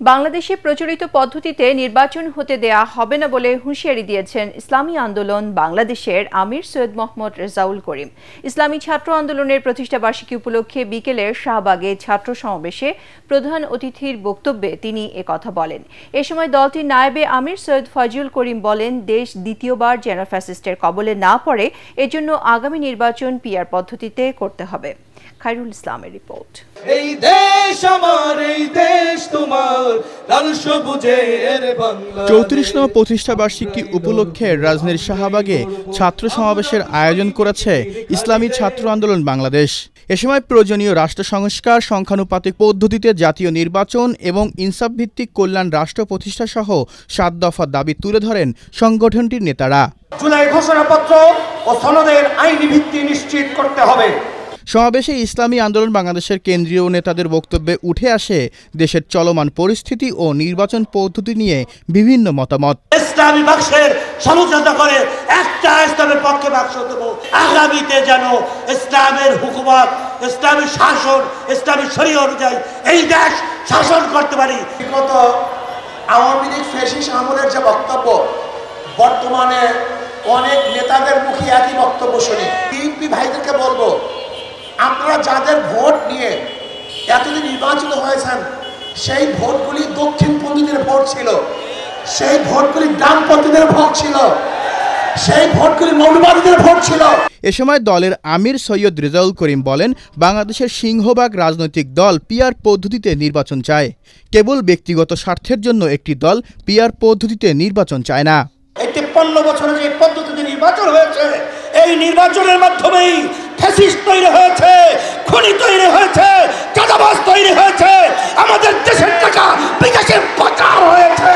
বাংলাদেশে প্রচলিত পদ্ধতিতে নির্বাচন হতে দেয়া হবে না বলে হুঁশিয়ারি দিয়েছেন ইসলামী আন্দোলন বাংলাদেশের আমির সৈয়দ মোহাম্মদ রেজাউল করিম। ইসলামী ছাত্র আন্দোলনের প্রতিষ্ঠাবার্ষিকী উপলক্ষে বিকেলে শাহবাগে ছাত্র সমাবেশে প্রধান অতিথির বক্তব্যে তিনি একথা বলেন। এ সময় দলটির নায়েবে আমির সৈয়দ ফয়জুল করিম বলেন, দেশ দ্বিতীয়বার যেন ফ্যাসিস্টের কবলে না পড়ে এজন্য আগামী নির্বাচন পিআর পদ্ধতিতে করতে হবে। খায়রুল ইসলামের রিপোর্ট। এই দেশ আমার, এই দেশ তোমার, লাল সবুজের বাংলা। 34তম প্রতিষ্ঠাবার্ষিকী উপলক্ষে রাজধানীর শাহবাগে ছাত্র সমাবেশের আয়োজন করেছে ইসলামী ছাত্র আন্দোলন বাংলাদেশ। এ সময় প্রয়োজনীয় রাষ্ট্র সংস্কার, সংখ্যানুপাতিক পদ্ধতিতে জাতীয় নির্বাচন এবং ইনসাফভিত্তিক কল্যাণ রাষ্ট্র প্রতিষ্ঠা সহ 7 দফা দাবি তুলে ধরেন সংগঠনটির নেতারা। জুলাই ঘোষণাপত্র ও সনদের আইনি ভিত্তি নিশ্চিত করতে হবে। সমাবেশে ইসলামী আন্দোলন বাংলাদেশের কেন্দ্রীয় নেতাদের বক্তব্যে উঠে আসে দেশের চলমান পরিস্থিতি ও নির্বাচন পদ্ধতি নিয়ে বিভিন্ন মতামত। ইসলামী বাক্সের সমঝোতা করে একটা ইসলামের পক্ষে বাক্স দেব, আগামীতে যেন ইসলামের হুকুমত, ইসলামী শাসন, ইসলামী শরীয়ত অনুযায়ী এই দেশ শাসন করতে পারি। বিগত আওয়ামী লীগ ফ্যাসিস্ট আমলের যে বক্তব্য, বর্তমানে অনেক নেতাদের মুখে একই বক্তব্য শুনি। বিএনপি ভাইদেরকে বলবো, আপনারা যাদের ভোট নিয়ে এতদিন নির্বাচিত হয়েছেন, সেই ভোটগুলি দক্ষিণপন্থীদের ভোট ছিল, সেই ভোটগুলি ডানপন্থীদের ভোট ছিল, সেই ভোটগুলি মৌলবাদীদের ভোট ছিল। এ সময় দলের আমির সৈয়দ রেজাউল করিম বলেন, বাংলাদেশের সিংহভাগ রাজনৈতিক দল পিআর পদ্ধতিতে নির্বাচন চায়। কেবল ব্যক্তিগত স্বার্থের জন্য একটি দল পিআর পদ্ধতিতে নির্বাচন চায় না। এই 53 বছরে যে পদ্ধতিতে নির্বাচন হয়েছে, এই নির্বাচনের মাধ্যমেই ফ্যাসিস্ট তৈরি হয়েছে, খুনি তৈরি হয়েছে, চাঁদাবাজ তৈরি হয়েছে, আমাদের দেশের টাকা বিকাশে পাচার হয়েছে।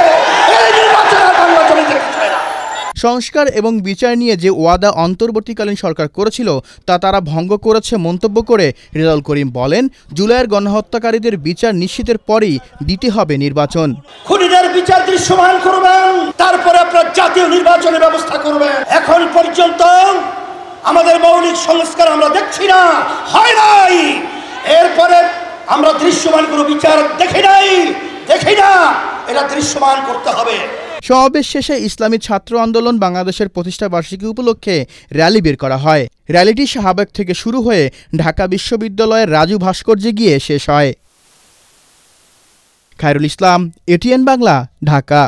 এই নির্বাচনের বাংলাদেশে দেখতে না। সংস্কার এবং বিচার নিয়ে যে ওয়াদা অন্তর্বর্তীকালীন সরকার করেছিল তা তারা ভঙ্গ করেছে মন্তব্য করে রেজাউল করিম বলেন, জুলাইয়ের গণহত্যাকারীদের বিচার নিশ্চিতের পরই দিতে হবে নির্বাচন। খুনিদের বিচার দৃশ্যমান করবেন, তারপরে আপনার জাতীয় নির্বাচনের ব্যবস্থা করবেন। এখন পর্যন্ত আমাদের মৌলিক সংস্কার আমরা দেখছি না, হয় নাই। এরপরে আমরা দৃশ্যমান কোনো বিচার দেখি না, এটা দৃশ্যমান করতে হবে। সমাবেশ শেষে ইসলামী ছাত্র আন্দোলন বাংলাদেশের প্রতিষ্ঠাবার্ষিকী উপলক্ষে র্যালি বের করা হয়। র্যালিটি শাহবাগ থেকে শুরু হয়ে ঢাকা বিশ্ববিদ্যালয়ের রাজু ভাস্কর্যে গিয়ে শেষ হয়। খায়রুল ইসলাম, এটিএন বাংলা, ঢাকা।